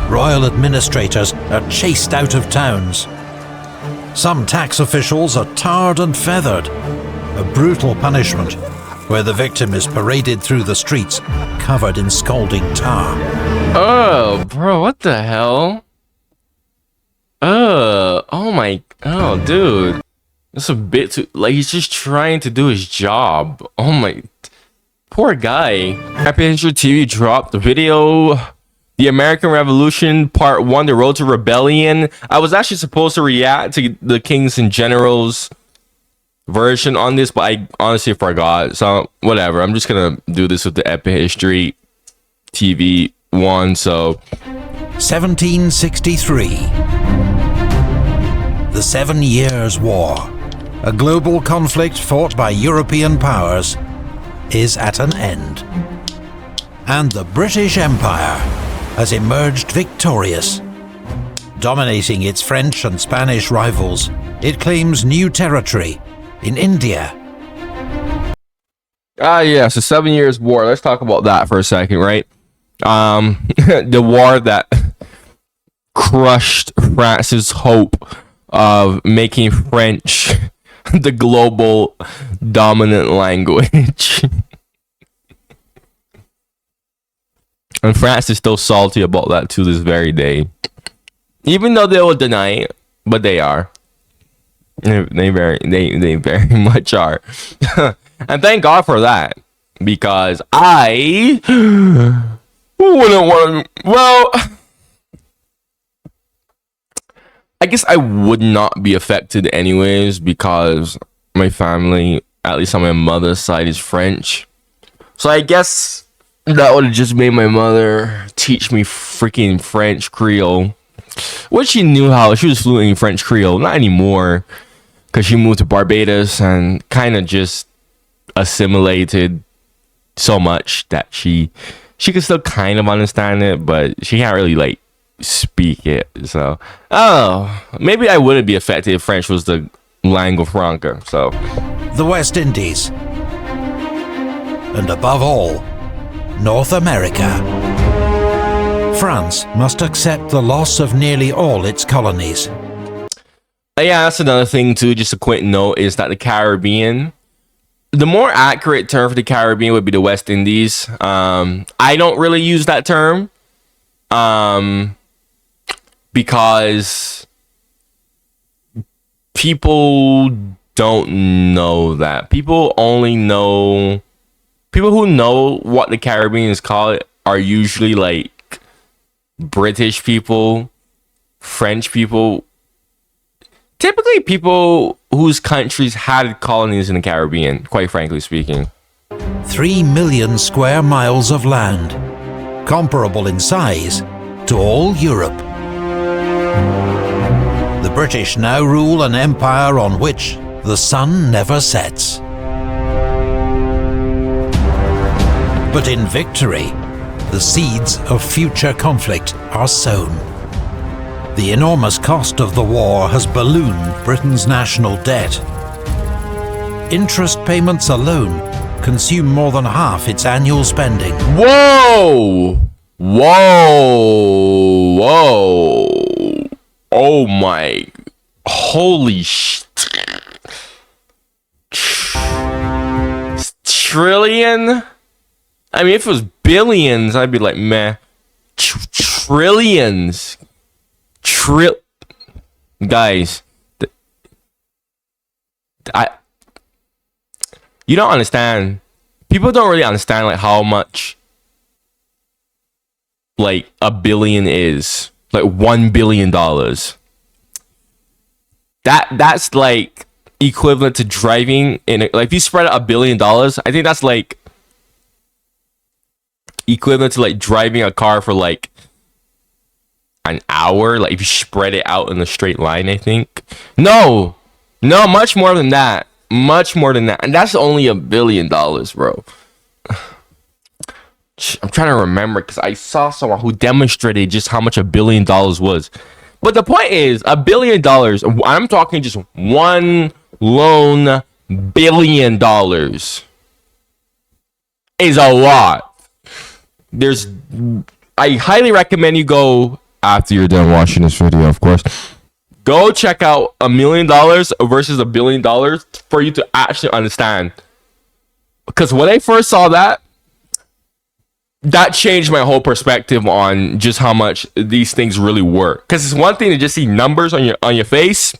royal administrators are chased out of towns. Some tax officials are tarred and feathered, a brutal punishment where the victim is paraded through the streets covered in scalding tar. Oh, bro, what the hell? Oh, dude. That's a bit too, like, he's just trying to do his job. Oh my, poor guy. Happy History TV dropped the video, The American Revolution Part 1, The Road to Rebellion. I was actually supposed to react to the Kings and Generals version on this, but I honestly forgot. So, whatever. I'm just gonna do this with the Epic History TV one, so. 1763. The 7 Years' War, a global conflict fought by European powers, is at an end. And the British Empire has emerged victorious. Dominating its French and Spanish rivals, it claims new territory in India. Yeah, so 7 Years' War. Let's talk about that for a second, right? The war that crushed France's hope of making French the global dominant language. And France is still salty about that to this very day. Even though they will deny it, but they are. They very much are. And thank God for that. Because I wouldn't want to, well, I guess I would not be affected anyways because my family, at least on my mother's side, is French. So I guess that would have just made my mother teach me freaking French Creole. Which she knew how. She was fluent in French Creole. Not anymore. Because she moved to Barbados and kind of just assimilated so much that she could still kind of understand it, but she can't really like speak it. So, maybe I wouldn't be affected if French was the lingua franca. So, the West Indies, and above all, North America. France must accept the loss of nearly all its colonies. Yeah, that's another thing too. Just a quick note is that the Caribbean, the more accurate term for the Caribbean would be the West Indies. I don't really use that term. Because people don't know that. People who know what the Caribbeans call it are usually like British people, French people, typically people whose countries had colonies in the Caribbean, quite frankly speaking. 3 million square miles of land, comparable in size to all Europe. The British now rule an empire on which the sun never sets. But in victory, the seeds of future conflict are sown. The enormous cost of the war has ballooned Britain's national debt. Interest payments alone consume more than half its annual spending. Whoa! Oh my, holy trillion? I mean, if it was billions, I'd be like, meh. Trillions. Guys, you don't understand. People don't really understand like how much like a billion is. Like $1 billion. That's like equivalent to driving in a, like if you spread out $1 billion, I think that's like equivalent to like driving a car for like an hour. Like if you spread it out in a straight line, I think. No, much more than that. Much more than that. And that's only $1 billion, bro. I'm trying to remember because I saw someone who demonstrated just how much $1 billion was. But the point is, $1 billion, I'm talking just one lone $1 billion is a lot. I highly recommend you go after you're done watching this video, of course. Go check out $1 million versus $1 billion for you to actually understand. Because when I first saw that changed my whole perspective on just how much these things really work. Because it's one thing to just see numbers on your face.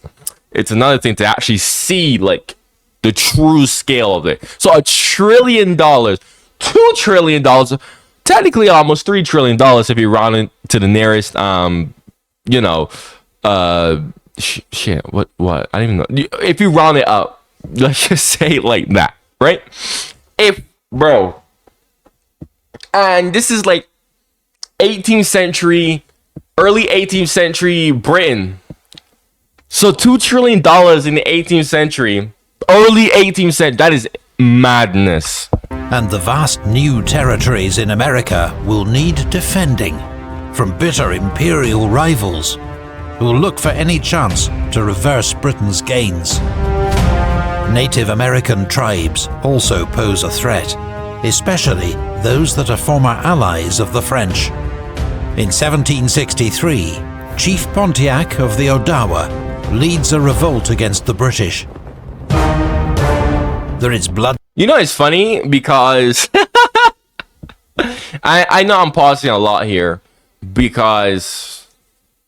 It's another thing to actually see like the true scale of it. So $1 trillion, $2 trillion, technically almost $3 trillion if you round it to the nearest shit, what I don't even know. If you round it up, let's just say it like that, right? And this is like 18th century, early 18th century Britain. So $2 trillion in the 18th century, early 18th century, that is madness. And the vast new territories in America will need defending from bitter imperial rivals who will look for any chance to reverse Britain's gains. Native American tribes also pose a threat, especially those that are former allies of the French. In 1763, Chief Pontiac of the Odawa leads a revolt against the British. There is blood. You know, it's funny because I know I'm pausing a lot here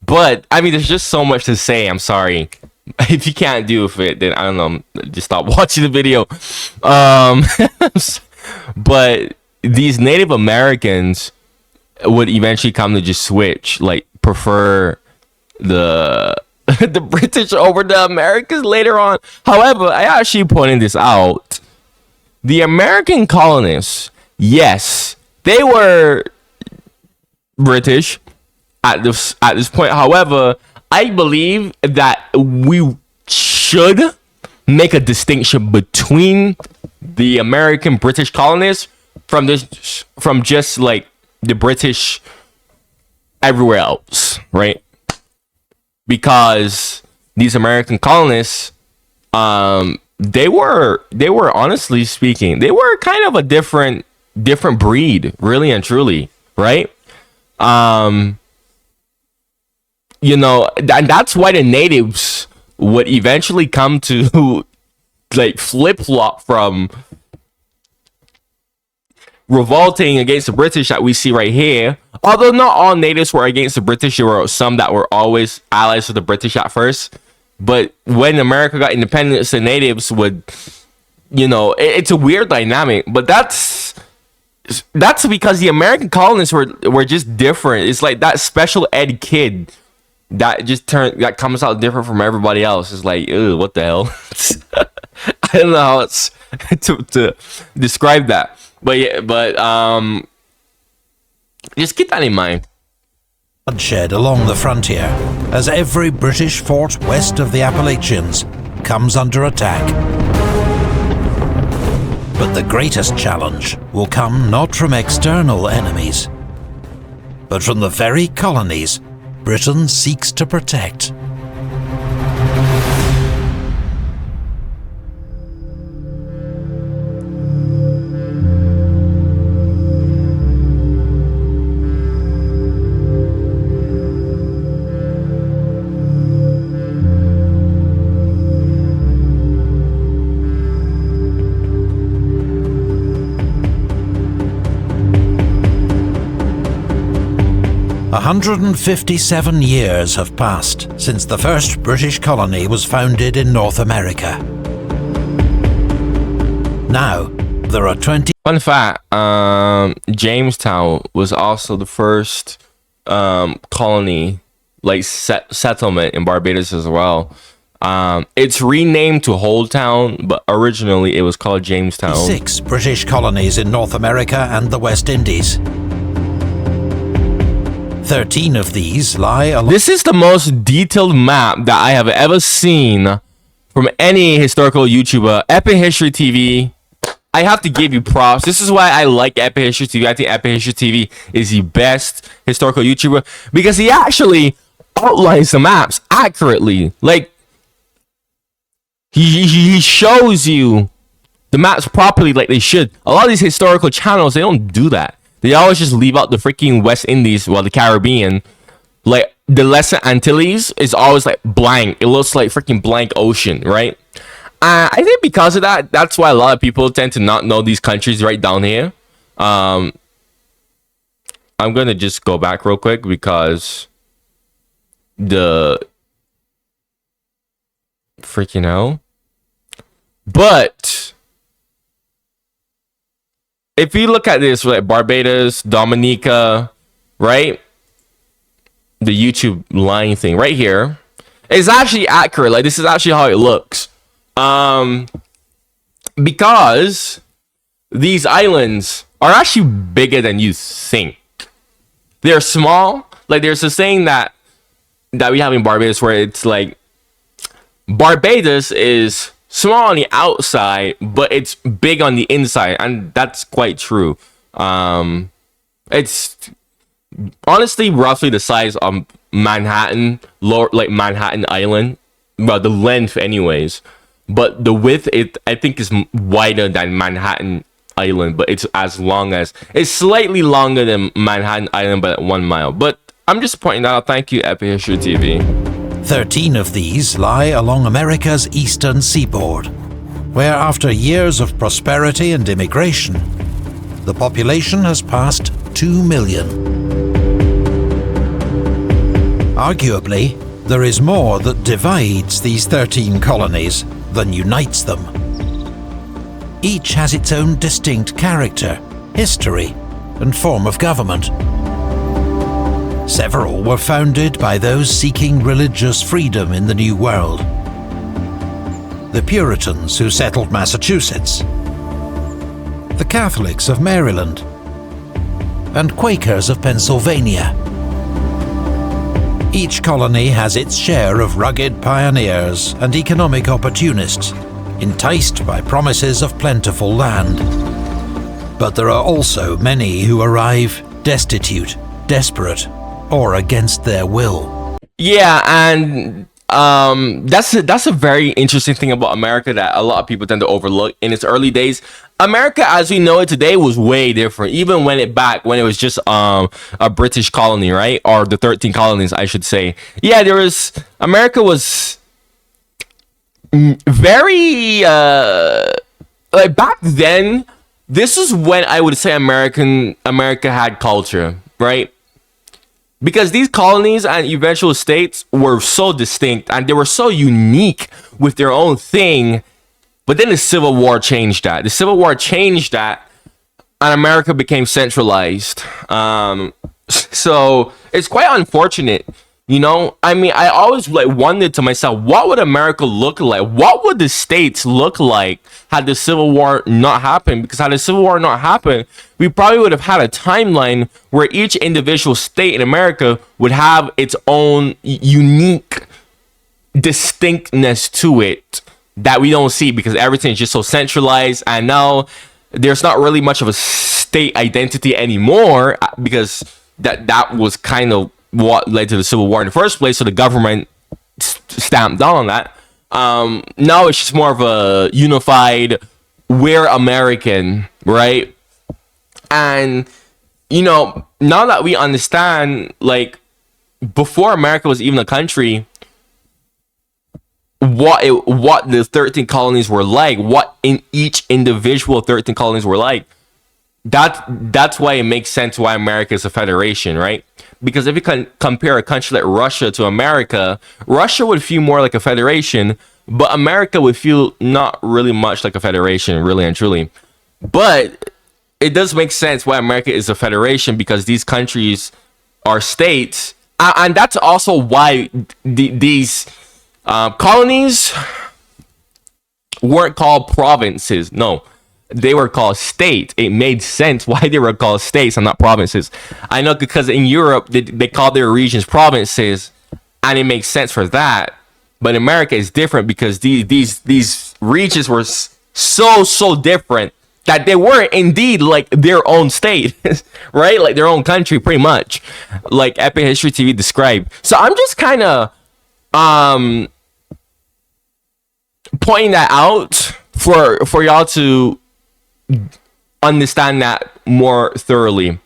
but I mean, there's just so much to say. I'm sorry. If you can't do it, then I don't know, just stop watching the video. But these Native Americans would eventually come to just switch, like prefer the British over the Americans later on. However, I actually pointed this out. The American colonists, yes, they were British at this point. However, I believe that we should make a distinction between the American British colonists from just like the British everywhere else, right? Because these American colonists, they were honestly speaking, they were kind of a different breed, really and truly, right? You know, and that's why the natives would eventually come to like flip-flop from revolting against the British that we see right here. Although not all natives were against the British, there were some that were always allies with the British at first. But when America got independence, the natives would, you know, it's a weird dynamic. But that's because the American colonists were just different. It's like that special ed kid that comes out different from everybody else. It's like, ew, what the hell? I don't know how it's to describe that. But yeah, just keep that in mind. Bloodshed along the frontier as every British fort west of the Appalachians comes under attack. But the greatest challenge will come not from external enemies, but from the very colonies Britain seeks to protect. A 157 years have passed since the first British colony was founded in North America. Now, there are 20... Fun fact, Jamestown was also the first colony, like settlement in Barbados as well. It's renamed to Holdtown, but originally it was called Jamestown. 6 British colonies in North America and the West Indies. 13 of these lie along... This is the most detailed map that I have ever seen from any historical YouTuber. Epic History TV, I have to give you props. This is why I like Epic History TV. I think Epic History TV is the best historical YouTuber because he actually outlines the maps accurately. Like, he shows you the maps properly like they should. A lot of these historical channels, they don't do that. They always just leave out the freaking West Indies, well, the Caribbean, Like the Lesser Antilles is always like blank. It looks like freaking blank ocean, right? I think because of that, that's why a lot of people tend to not know these countries right down here. I'm gonna just go back real quick because the freaking hell. But if you look at this, like Barbados, Dominica, right? The YouTube line thing right here is actually accurate. Like this is actually how it looks. Because these islands are actually bigger than you think. They're small. Like there's a saying that we have in Barbados where it's like Barbados is small on the outside, but it's big on the inside, and that's quite true. It's honestly roughly the size of Manhattan, like Manhattan Island, well, the length, anyways. But the width, I think, is wider than Manhattan Island, but it's slightly longer than Manhattan Island by 1 mile. But I'm just pointing that out. Thank you, Epic History TV. 13 of these lie along America's eastern seaboard, where after years of prosperity and immigration, the population has passed 2 million. Arguably, there is more that divides these 13 colonies than unites them. Each has its own distinct character, history, and form of government. Several were founded by those seeking religious freedom in the New World. The Puritans who settled Massachusetts, the Catholics of Maryland, and Quakers of Pennsylvania. Each colony has its share of rugged pioneers and economic opportunists, enticed by promises of plentiful land. But there are also many who arrive destitute, desperate, or against their will. Yeah, and that's a very interesting thing about America that a lot of people tend to overlook. In its early days, America as we know it today was way different. Even when it was just a British colony, right? Or the 13 colonies, I should say. Yeah, America was very like back then. This is when I would say America had culture, right? Because these colonies and eventual states were so distinct and they were so unique with their own thing. But then the Civil War changed that. And America became centralized. So it's quite unfortunate, you know? I mean, I always wondered to myself, what would America look like? What would the states look like had the Civil War not happened? Because had the Civil War not happened, we probably would have had a timeline where each individual state in America would have its own unique distinctness to it that we don't see because everything is just so centralized. And now there's not really much of a state identity anymore because that was kind of what led to the Civil War in the first place. So the government stamped down on that. Now it's just more of a unified, we're American, right? And, you know, now that we understand, like, before America was even a country, what the 13 colonies were like, what in each individual 13 colonies were like, that's why it makes sense why America is a federation, right? Because if you can compare a country like Russia to America, Russia would feel more like a federation, but America would feel not really much like a federation, really and truly. But it does make sense why America is a federation because these countries are states. And that's also why these colonies weren't called provinces. No, they were called states. It made sense why they were called states and not provinces. I know because in Europe, they call their regions provinces, and it makes sense for that. But America is different because these regions were so different that they were indeed like their own state, right? Like their own country, pretty much, like Epic History TV described. So I'm just kind of pointing that out for y'all to understand that more thoroughly,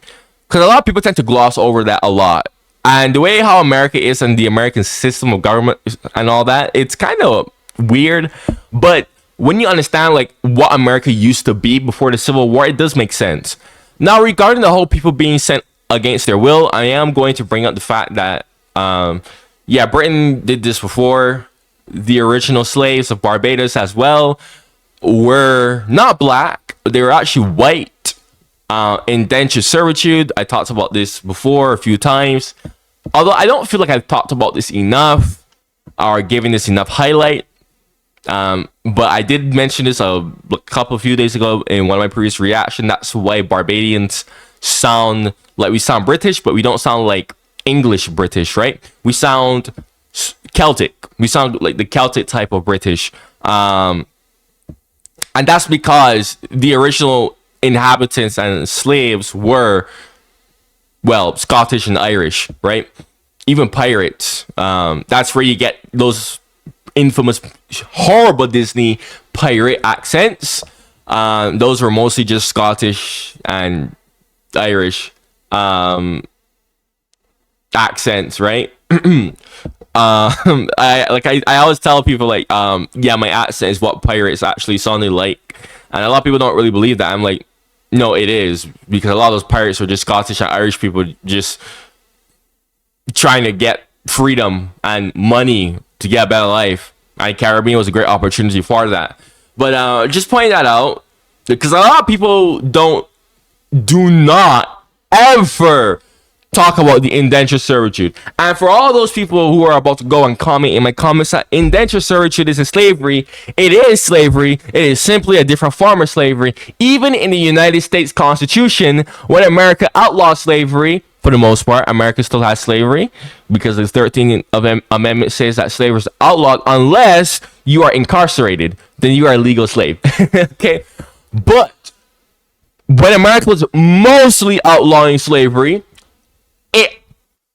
because a lot of people tend to gloss over that a lot. And the way how America is and the American system of government and all that, it's kind of weird. But when you understand like what America used to be before the Civil War, it does make sense. Now, regarding the whole people being sent against their will, I am going to bring up the fact that, yeah, Britain did this before. The original slaves of Barbados as well were not black. They were actually white. Indentured servitude. I talked about this before a few times. Although I don't feel like I've talked about this enough or given this enough highlight. But I did mention this a few days ago in one of my previous reactions. That's why Barbadians sound like we sound British, but we don't sound like English British, right? We sound Celtic. We sound like the Celtic type of British. And that's because the original inhabitants and slaves were, well, Scottish and Irish, right? Even pirates. That's where you get those infamous, horrible Disney pirate accents. Those were mostly just Scottish and Irish accents, right? I always tell people like, yeah, my accent is what pirates actually sounded like, and a lot of people don't really believe that. I'm like, no, it is, because a lot of those pirates were just Scottish and Irish people just trying to get freedom and money to get a better life. And Caribbean was a great opportunity for that. But just pointing that out, because a lot of people do not ever talk about the indentured servitude. And for all those people who are about to go and comment in my comments that indentured servitude isn't slavery, it is slavery. It is simply a different form of slavery. Even in the United States Constitution, when America outlawed slavery, for the most part, America still has slavery, because the 13th Amendment says that slavery is outlawed unless you are incarcerated. Then you are a legal slave. Okay? But when America was mostly outlawing slavery, it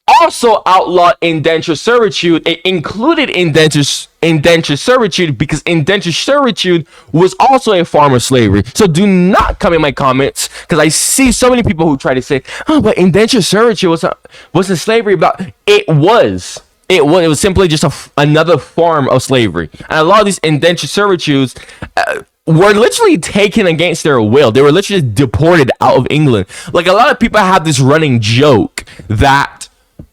also outlawed indentured servitude. It included indentured servitude because indentured servitude was also a form of slavery. So do not come in my comments, because I see so many people who try to say, oh, but indentured servitude wasn't slavery. But it was. It was simply just another form of slavery. And a lot of these indentured servitudes were literally taken against their will. They were literally deported out of England. Like, a lot of people have this running joke that,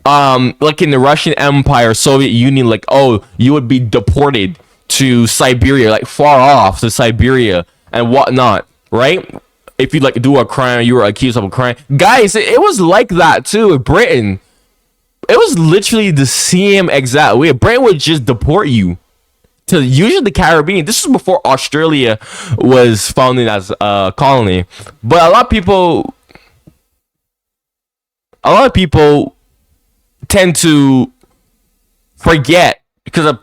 like in the Russian Empire, Soviet Union, like, oh, you would be deported to Siberia, like far off to Siberia and whatnot, right? If you like do a crime, you were accused of a crime. Guys, it was like that too in Britain. It was literally the same exact way. Britain would just deport you to usually the Caribbean. This was before Australia was founded as a colony. But a lot of people tend to forget, because of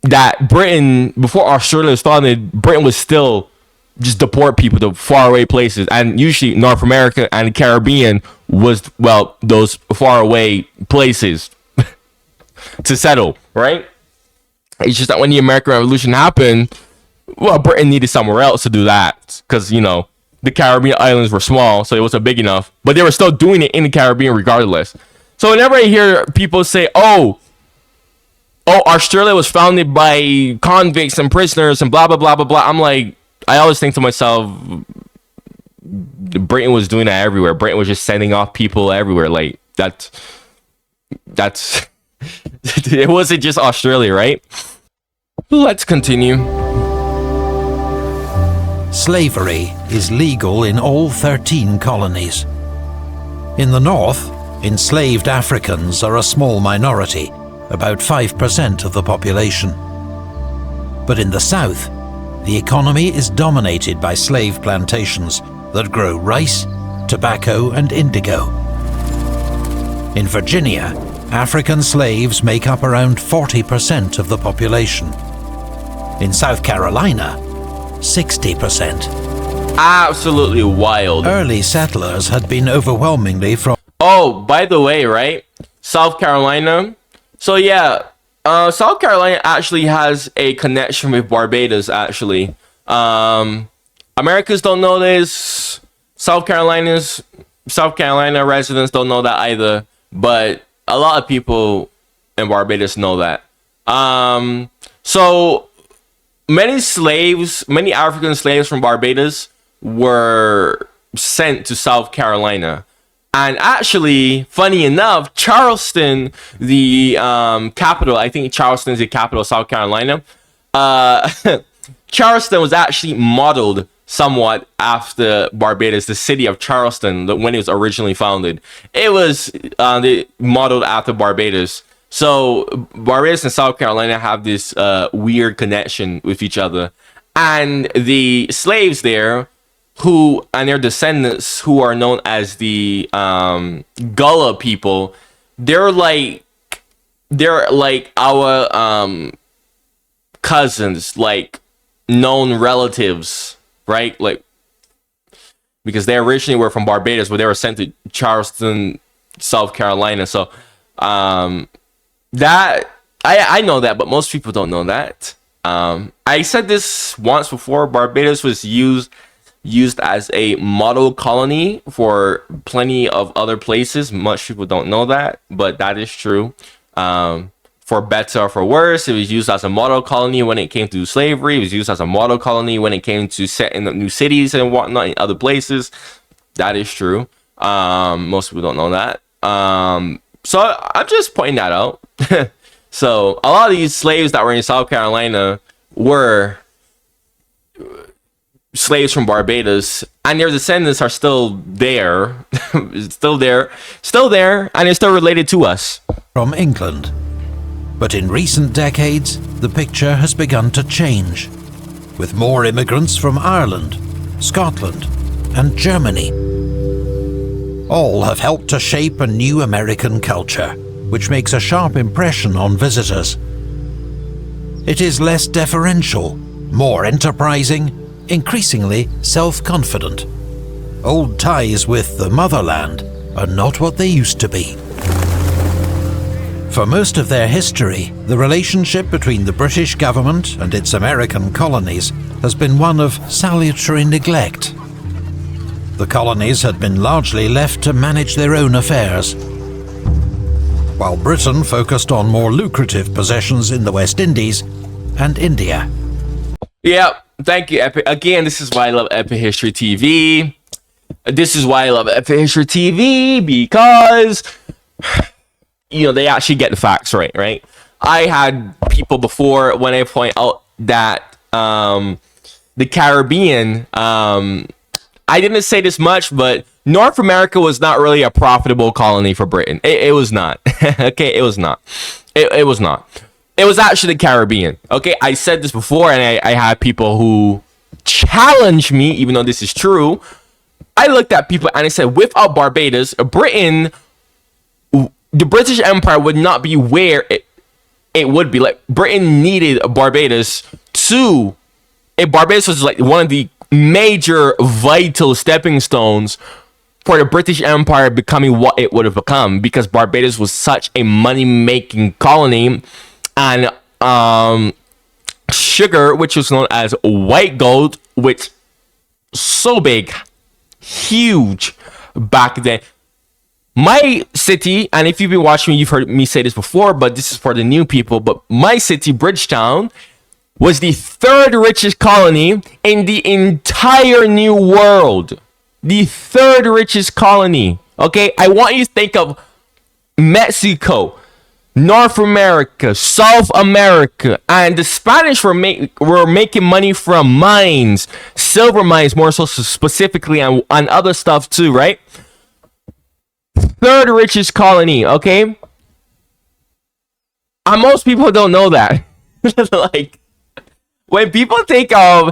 that Britain, before Australia was founded, Britain was still just deport people to faraway places, and usually North America and the Caribbean was, well, those faraway places to settle, right? It's just that when the American Revolution happened, well, Britain needed somewhere else to do that, because, you know, the Caribbean islands were small, so it wasn't big enough, but they were still doing it in the Caribbean regardless. So whenever I hear people say, oh, Australia was founded by convicts and prisoners and blah, blah, blah, blah, blah, I'm like, I always think to myself, Britain was doing that everywhere. Britain was just sending off people everywhere. Like, that's it wasn't just Australia, right? Let's continue. Slavery is legal in all 13 colonies. In the north, enslaved Africans are a small minority, about 5% of the population. But in the south, the economy is dominated by slave plantations that grow rice, tobacco, and indigo. In Virginia, African slaves make up around 40% of the population. In South Carolina, 60%. Absolutely wild. Early settlers had been overwhelmingly from... Oh, by the way, right? South Carolina. So yeah, South Carolina actually has a connection with Barbados, actually. Americans don't know this. South Carolina residents don't know that either. But a lot of people in Barbados know that. So many African slaves from Barbados were sent to South Carolina. And actually, funny enough, Charleston, the capital, I think Charleston is the capital of South Carolina. Charleston was actually modeled somewhat after Barbados, the city of Charleston, when it was originally founded. It was modeled after Barbados. So Barbados and South Carolina have this weird connection with each other. And the slaves there, and their descendants, who are known as the Gullah people, they're like our cousins, like known relatives, right? Like, because they originally were from Barbados, but they were sent to Charleston, South Carolina. So that I know that, but most people don't know that. I said this once before. Barbados was used as a model colony for plenty of other places. Much people don't know that, but that is true. For better or for worse, it was used as a model colony when it came to slavery. It was used as a model colony when it came to setting up new cities and whatnot in other places. That is true. Most people don't know that. So I'm just pointing that out. So a lot of these slaves that were in South Carolina were slaves from Barbados, and their descendants are still there, still there, and they're still related to us. From England. But in recent decades, the picture has begun to change, with more immigrants from Ireland, Scotland, and Germany. All have helped to shape a new American culture, which makes a sharp impression on visitors. It is less deferential, more enterprising, increasingly self-confident. Old ties with the motherland are not what they used to be. For most of their history, the relationship between the British government and its American colonies has been one of salutary neglect. The colonies had been largely left to manage their own affairs, while Britain focused on more lucrative possessions in the West Indies and India. Yeah, thank you, Epic. Again, this is why I love Epic History TV. This is why I love Epic History TV, because they actually get the facts right? I had people before when I point out that the Caribbean, I didn't say this much, but North America was not really a profitable colony for Britain. It was not. Okay, it was not. It was not. It was actually the Caribbean. Okay, I said this before, and I had people who challenged me, even though this is true. I looked at people and I said, without Barbados, Britain, the British Empire would not be where it would be. Like, Britain needed Barbados Barbados was like one of the major vital stepping stones for the British Empire becoming what it would have become, because Barbados was such a money-making colony, and sugar, which was known as white gold, which so big, huge back then. My city, and if you've been watching me, you've heard me say this before, but this is for the new people, but my city, Bridgetown, was the third richest colony in the entire New World. The third richest colony. Okay, I want you to think of Mexico, North America, South America, and the Spanish were making money from mines, silver mines more so specifically, and other stuff too, right? Third richest colony, okay? And most people don't know that. Like, when people think of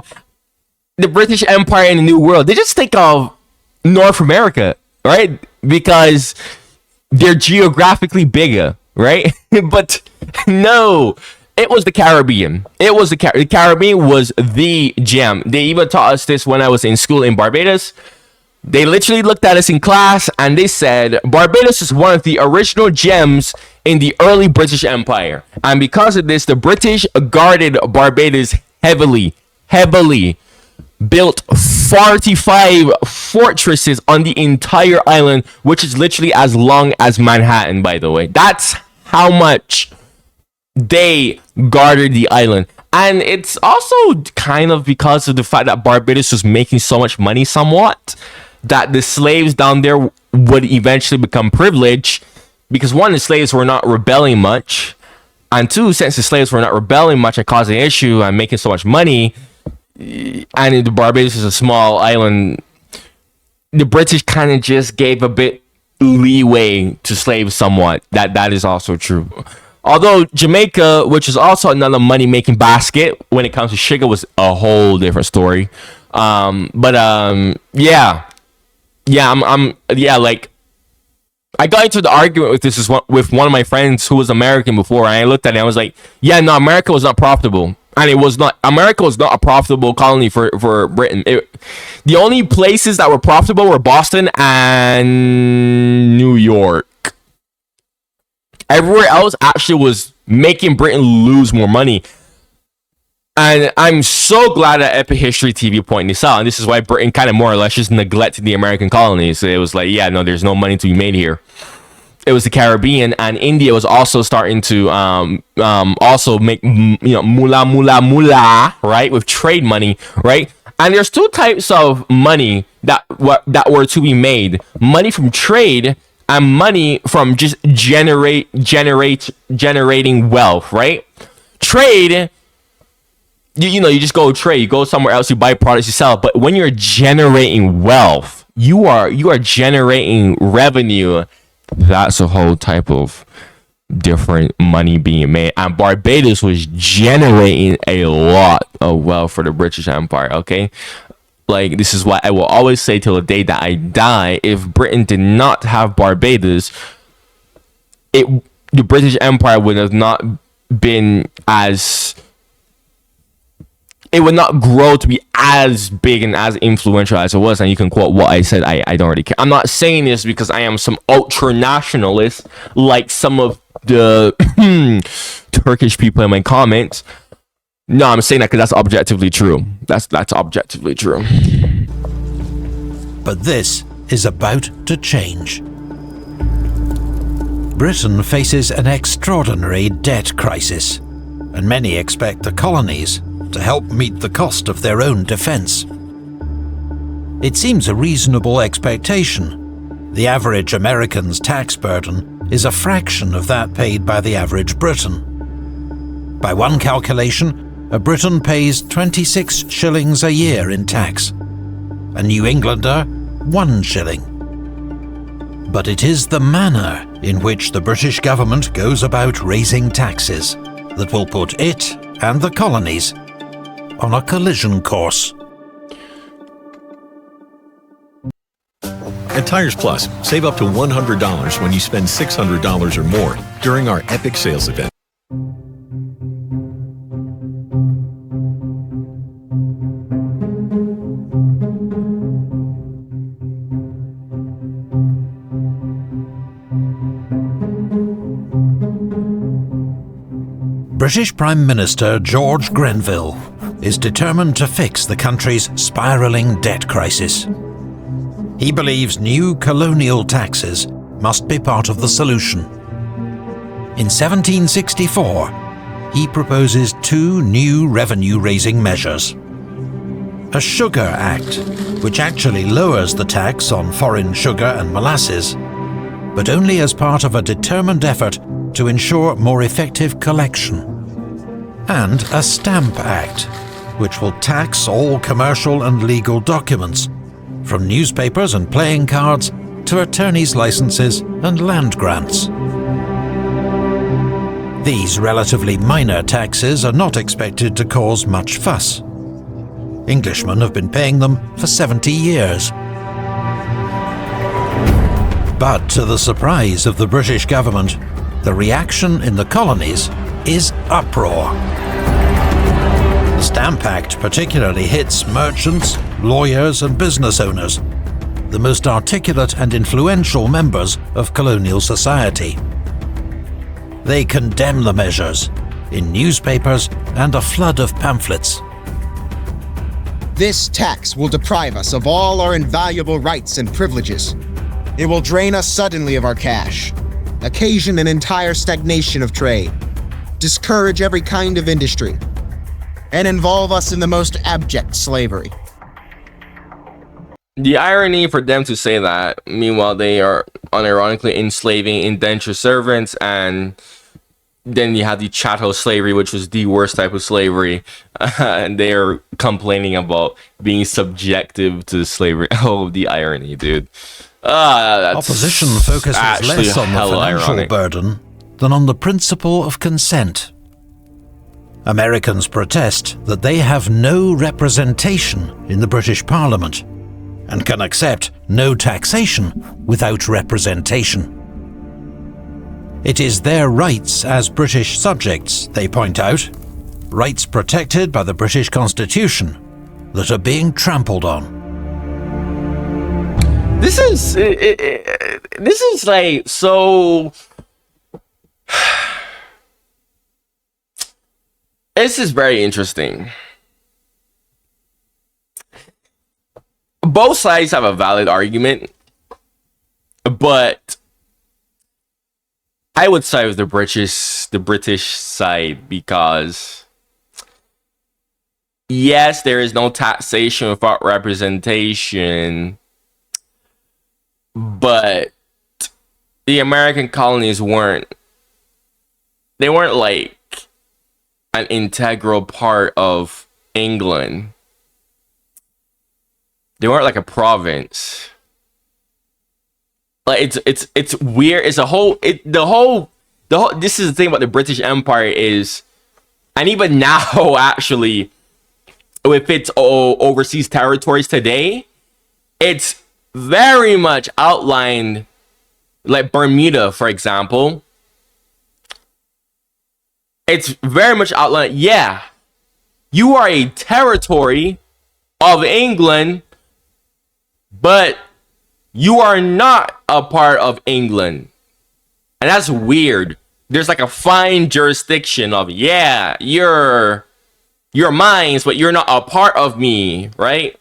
the British Empire in the New World, they just think of North America, right? Because they're geographically bigger, right? But no, it was the Caribbean. The Caribbean was the gem. They even taught us this when I was in school in Barbados. They literally looked at us in class and they said, Barbados is one of the original gems in the early British Empire. And because of this, the British guarded Barbados heavily, built 45 fortresses on the entire island, which is literally as long as Manhattan, by the way. That's how much they guarded the island. And it's also kind of because of the fact that Barbados was making so much money somewhat, that the slaves down there would eventually become privileged, because one, the slaves were not rebelling much, and two, since the slaves were not rebelling much and causing issue and making so much money, and the Barbados is a small island, the British kind of just gave a bit leeway to slaves somewhat. That is also true. Although Jamaica, which is also another money-making basket when it comes to sugar, was a whole different story. Like, I got into the argument with this with one of my friends who was American before, and I looked at it and I was like, yeah, no, America was not profitable. And it was not, America was not a profitable colony for Britain. The only places that were profitable were Boston and New York. Everywhere else actually was making Britain lose more money. And I'm so glad that Epic History TV pointed this out. And this is why Britain kind of more or less just neglected the American colonies. It was like, yeah, no, there's no money to be made here. It was the Caribbean, and India was also starting to also make, moolah, right, with trade money, right? And there's two types of money that were to be made: money from trade and money from just generating wealth, right? Trade, you just go trade, you go somewhere else, you buy products, you sell. But when you're generating wealth, you are generating revenue. That's a whole type of different money being made. And Barbados was generating a lot of wealth for the British Empire, okay? Like, this is why I will always say till the day that I die, if Britain did not have Barbados, the British Empire would have not been as... It would not grow to be as big and as influential as it was. And you can quote what I said. I don't really care. I'm not saying this because I am some ultra nationalist like some of the Turkish people in my comments. No, I'm saying that because that's objectively true. That's objectively true. But this is about to change. Britain faces an extraordinary debt crisis, and many expect the colonies to help meet the cost of their own defence. It seems a reasonable expectation. The average American's tax burden is a fraction of that paid by the average Briton. By one calculation, a Briton pays 26 shillings a year in tax, a New Englander 1 shilling. But it is the manner in which the British government goes about raising taxes that will put it and the colonies on a collision course. At Tires Plus, save up to $100 when you spend $600 or more during our epic sales event. British Prime Minister George Grenville is determined to fix the country's spiralling debt crisis. He believes new colonial taxes must be part of the solution. In 1764, he proposes two new revenue-raising measures. A Sugar Act, which actually lowers the tax on foreign sugar and molasses, but only as part of a determined effort to ensure more effective collection. And a Stamp Act, which will tax all commercial and legal documents, from newspapers and playing cards to attorneys' licenses and land grants. These relatively minor taxes are not expected to cause much fuss. Englishmen have been paying them for 70 years. But to the surprise of the British government, the reaction in the colonies is uproar. The Stamp Act particularly hits merchants, lawyers and business owners, the most articulate and influential members of colonial society. They condemn the measures in newspapers and a flood of pamphlets. This tax will deprive us of all our invaluable rights and privileges. It will drain us suddenly of our cash, occasion an entire stagnation of trade, discourage every kind of industry, and involve us in the most abject slavery. The irony for them to say that, meanwhile they are unironically enslaving indentured servants, and then you have the chattel slavery, which was the worst type of slavery, and they're complaining about being subjective to slavery. Oh, the irony, dude. Opposition focuses less on the financial ironic burden than on the principle of consent. Americans protest that they have no representation in the British Parliament and can accept no taxation without representation. It is their rights as British subjects, they point out, rights protected by the British Constitution, that are being trampled on. This is like so. This is very interesting. Both sides have a valid argument, but I would side with the British side, because yes, there is no taxation without representation, but the American colonies weren't like an integral part of England. They weren't like a province. Like it's weird. It's a whole the whole this is the thing about the British Empire is, and even now actually with its overseas territories today, it's very much outlined, like Bermuda, for example. It's very much outlined. Yeah, you are a territory of England, but you are not a part of England. And that's weird. There's like a fine jurisdiction of, yeah, you're mine, but you're not a part of me, right?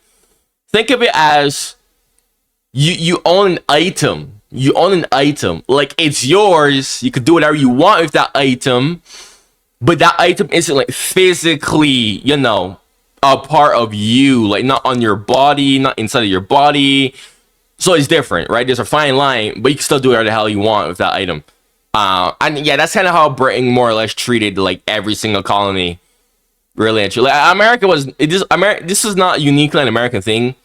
Think of it as you own an item. You own an item. Like, it's yours. You could do whatever you want with that item. But that item isn't like physically, a part of you. Like, not on your body, not inside of your body. So it's different, right? There's a fine line, but you can still do whatever the hell you want with that item. And yeah, that's kind of how Britain more or less treated like every single colony. Really, actually, like, America was this is not uniquely an American thing.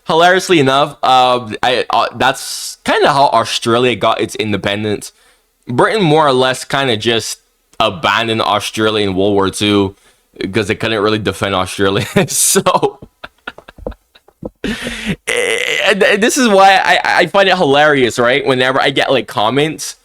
Hilariously enough, that's kind of how Australia got its independence. Britain more or less kind of just abandoned Australia in World War II because they couldn't really defend Australia. So this is why I find it hilarious, right? Whenever I get like comments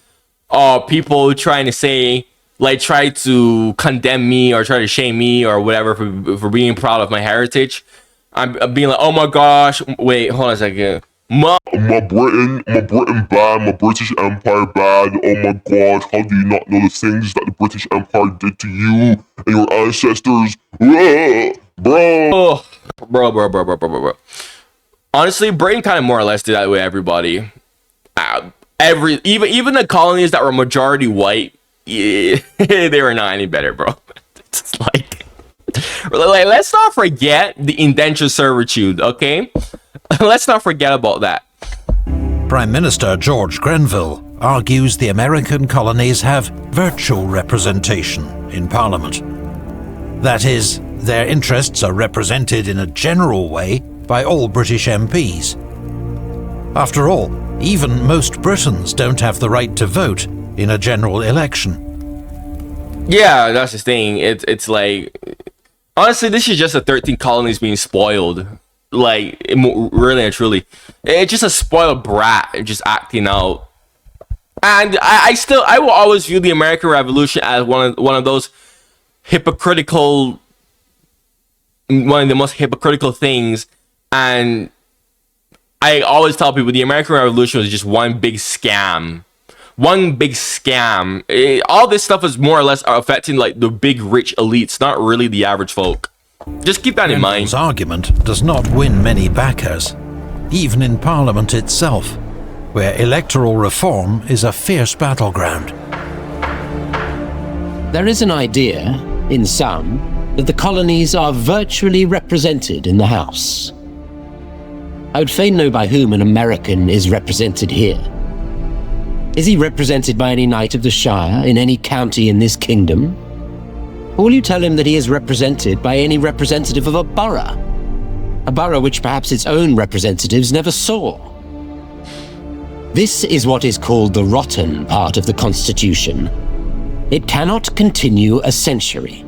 or people trying to say, like, try to condemn me or try to shame me or whatever for being proud of my heritage, I'm being like, oh my gosh, wait, hold on a second. My Britain bad, my British Empire bad. Oh my god, how do you not know the things that the British Empire did to you and your ancestors? Bro. Bro. Honestly, Britain kind of more or less did that with everybody. Even the colonies that were majority white, yeah, they were not any better, bro. It's like, let's not forget the indentured servitude, okay? Let's not forget about that. Prime Minister George Grenville argues the American colonies have virtual representation in Parliament. That is, their interests are represented in a general way by all British MPs. After all, even most Britons don't have the right to vote in a general election. Yeah, that's the thing. It's like, honestly, this is just the 13 colonies being spoiled. Like, really and truly, it's just a spoiled brat just acting out. And I will always view the American Revolution as one of those hypocritical, one of the most hypocritical things. And I always tell people the American Revolution was just one big scam. All this stuff is more or less affecting like the big rich elites, not really the average folk. Just keep that in mind. Grenville's argument does not win many backers, even in Parliament itself, where electoral reform is a fierce battleground. There is an idea, in some, that the colonies are virtually represented in the House. I would fain know by whom an American is represented here. Is he represented by any knight of the Shire in any county in this kingdom? Or will you tell him that he is represented by any representative of a borough which perhaps its own representatives never saw? This is what is called the rotten part of the Constitution. It cannot continue a century.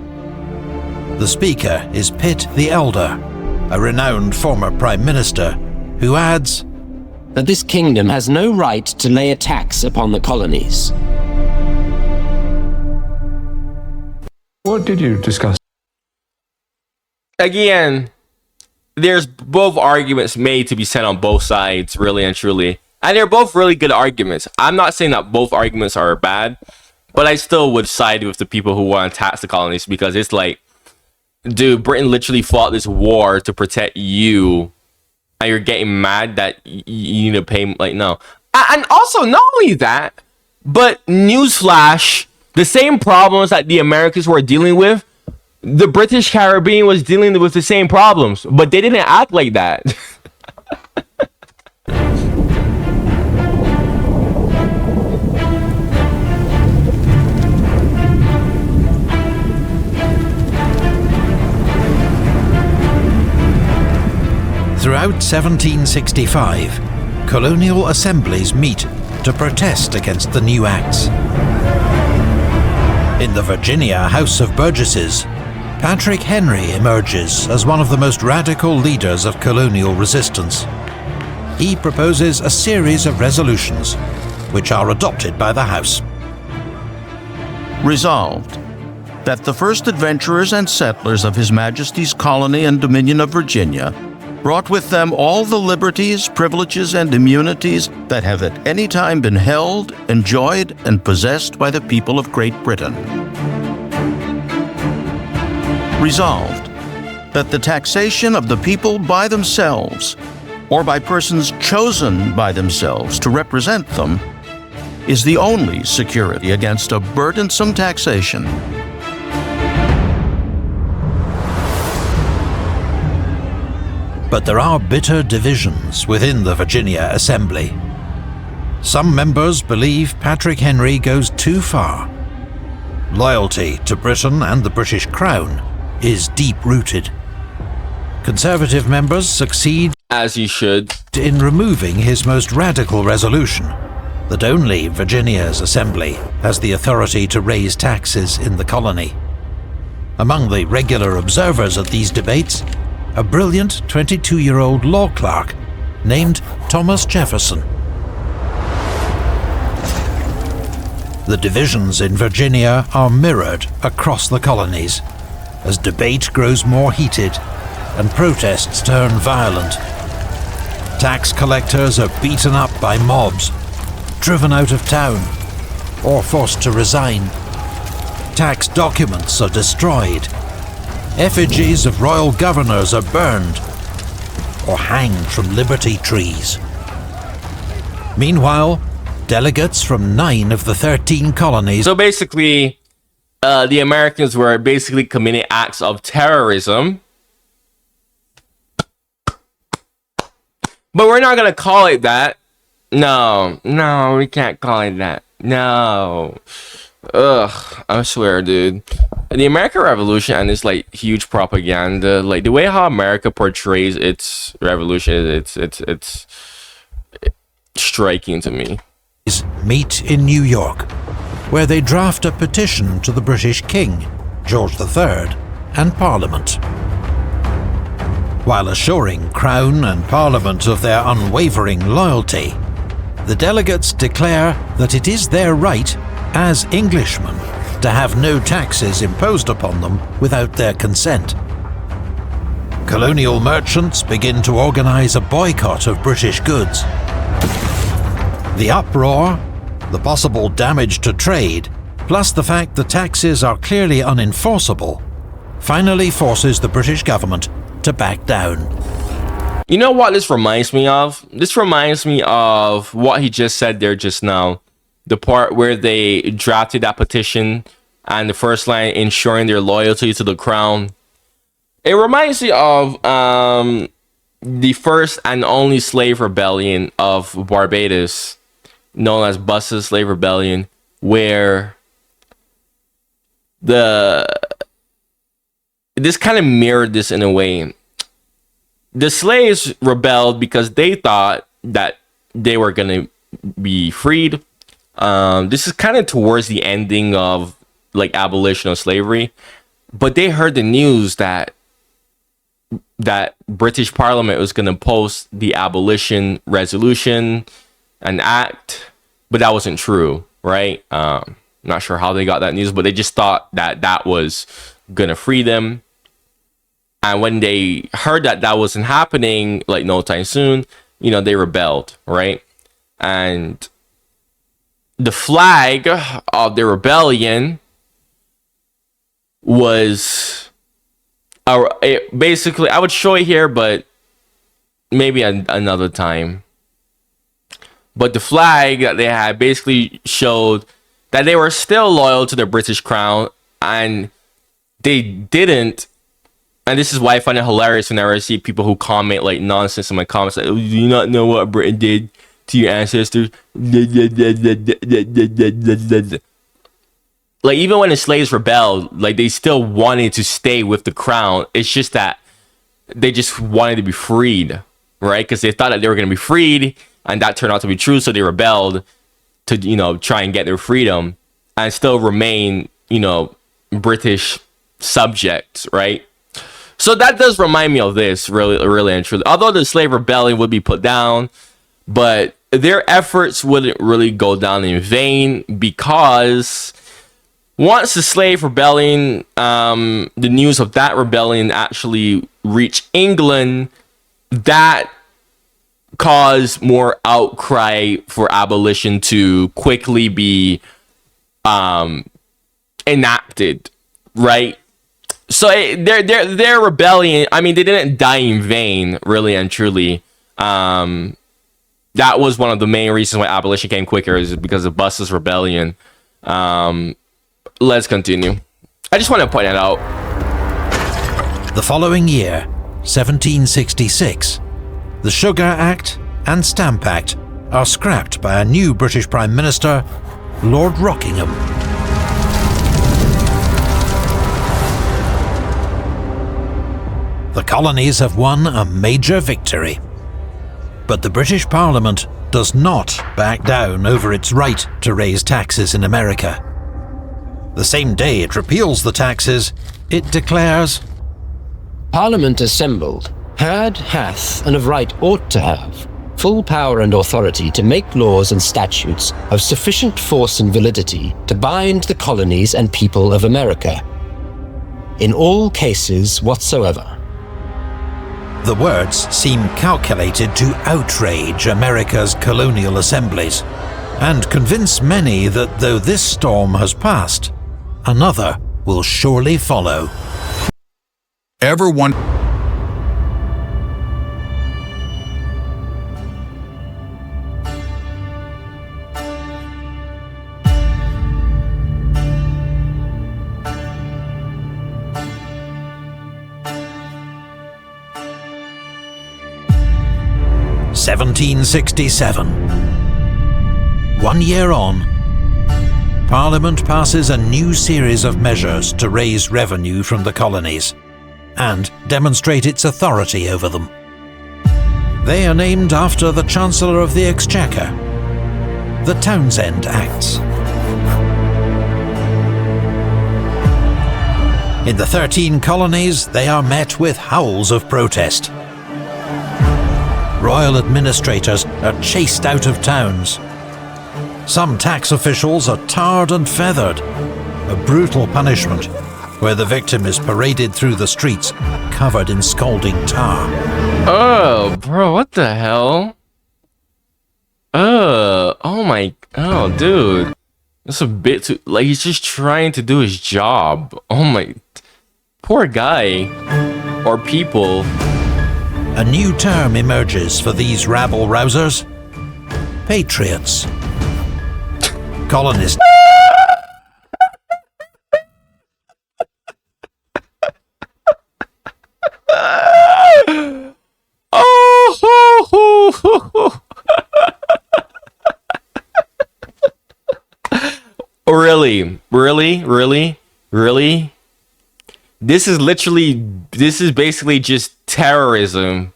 The Speaker is Pitt the Elder, a renowned former Prime Minister, who adds that this kingdom has no right to lay a tax upon the colonies. What did you discuss? Again, there's both arguments made to be said on both sides, really and truly. And they're both really good arguments. I'm not saying that both arguments are bad, but I still would side with the people who want to tax the colonies, because it's like, dude, Britain literally fought this war to protect you, and you're getting mad that you need to pay, like, no. And also, not only that, but newsflash, the same problems that the Americans were dealing with, the British Caribbean was dealing with the same problems, but they didn't act like that. Throughout 1765, colonial assemblies meet to protest against the new acts. In the Virginia House of Burgesses, Patrick Henry emerges as one of the most radical leaders of colonial resistance. He proposes a series of resolutions, which are adopted by the House. Resolved, that the first adventurers and settlers of His Majesty's colony and Dominion of Virginia brought with them all the liberties, privileges, and immunities that have at any time been held, enjoyed, and possessed by the people of Great Britain. Resolved, that the taxation of the people by themselves, or by persons chosen by themselves to represent them, is the only security against a burdensome taxation. But there are bitter divisions within the Virginia Assembly. Some members believe Patrick Henry goes too far. Loyalty to Britain and the British Crown is deep-rooted. Conservative members succeed, As you should. in removing his most radical resolution, that only Virginia's assembly has the authority to raise taxes in the colony. Among the regular observers at these debates, a brilliant 22-year-old law clerk named Thomas Jefferson. The divisions in Virginia are mirrored across the colonies as debate grows more heated and protests turn violent. Tax collectors are beaten up by mobs, driven out of town, or forced to resign. Tax documents are destroyed. Effigies of royal governors are burned or hanged from liberty trees. Meanwhile, delegates from 9 of the 13 colonies So basically, the Americans were basically committing acts of terrorism. But we're not going to call it that. No, we can't call it that. No. Ugh, I swear, dude. The American Revolution and this like huge propaganda, like the way how America portrays its revolution, it's striking to me. meet in New York, where they draft a petition to the British King, George III, and Parliament. While assuring Crown and Parliament of their unwavering loyalty, the delegates declare that it is their right, as Englishmen, to have no taxes imposed upon them without their consent. Colonial merchants begin to organize a boycott of British goods. The uproar, the possible damage to trade, plus the fact the taxes are clearly unenforceable, finally forces the British government to back down. You know what this reminds me of? This reminds me of what he just said there just now. The part where they drafted that petition and the first line ensuring their loyalty to the crown. It reminds me of the first and only slave rebellion of Barbados, known as Buss's Slave Rebellion, where this kind of mirrored this in a way. The slaves rebelled because they thought that they were going to be freed. This is kind of towards the ending of like abolition of slavery, but they heard the news that British Parliament was going to post the abolition resolution and act, but that wasn't true, right? Not sure how they got that news, but they just thought that was going to free them. And when they heard that wasn't happening, like no time soon, they rebelled, right? And the flag of the rebellion was basically, I would show it here, but maybe another time. But the flag that they had basically showed that they were still loyal to the British crown, and they didn't. And this is why I find it hilarious whenever I see people who comment like nonsense in my comments, like, oh, do you not know what Britain did to your ancestors? Like, even when the slaves rebelled, like, they still wanted to stay with the crown. It's just that they just wanted to be freed, right? Because they thought that they were going to be freed, and that turned out to be true, so they rebelled to, try and get their freedom and still remain, British subjects, right? So that does remind me of this, really and truly. Although the slave rebellion would be put down, but their efforts wouldn't really go down in vain, because once the slave rebellion, the news of that rebellion actually reached England, that caused more outcry for abolition to quickly be enacted, right? So their rebellion, I mean, they didn't die in vain, really and truly. That was one of the main reasons why abolition came quicker, is because of Buss's rebellion. Let's continue. I just want to point that out. The following year, 1766, the Sugar Act and Stamp Act are scrapped by a new British Prime Minister, Lord Rockingham. The colonies have won a major victory. But the British Parliament does not back down over its right to raise taxes in America. The same day it repeals the taxes, it declares, Parliament assembled hath, and of right ought to have, full power and authority to make laws and statutes of sufficient force and validity to bind the colonies and people of America, in all cases whatsoever. The words seem calculated to outrage America's colonial assemblies, and convince many that though this storm has passed, another will surely follow. Ever want... (1767). 1 year on, Parliament passes a new series of measures to raise revenue from the colonies and demonstrate its authority over them. They are named after the Chancellor of the Exchequer, the Townshend Acts. In the 13 colonies, they are met with howls of protest. Royal administrators are chased out of towns. Some tax officials are tarred and feathered, a brutal punishment where the victim is paraded through the streets covered in scalding tar. Oh, bro, what the hell? Oh, dude. That's a bit too, like, he's just trying to do his job. Oh my, Poor guy. Or people. A new term emerges for these rabble-rousers. Patriots. Colonists. Really? This is basically just terrorism.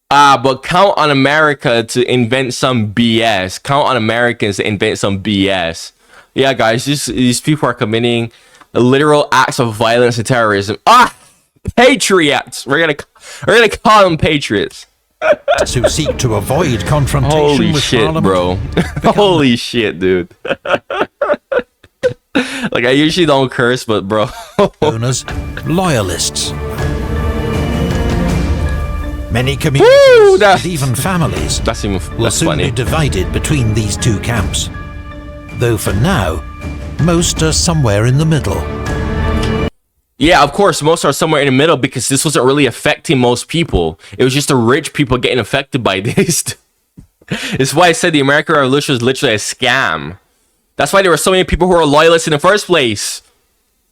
But count on America to invent some BS. Count on Americans to invent some BS. Yeah, guys, these people are committing literal acts of violence and terrorism. Patriots! We're gonna call them patriots. Who seek to avoid confrontation Holy with shit, Parliament, bro. Holy shit, dude. Like, I usually don't curse, but bro. known as loyalists. Many communities and even families will less soon funny. be divided between these two camps. Though for now, most are somewhere in the middle. Yeah, of course, most are somewhere in the middle because this wasn't really affecting most people. It was just the rich people getting affected by this. It's why I said the American Revolution was literally a scam. That's why there were so many people who were loyalists in the first place.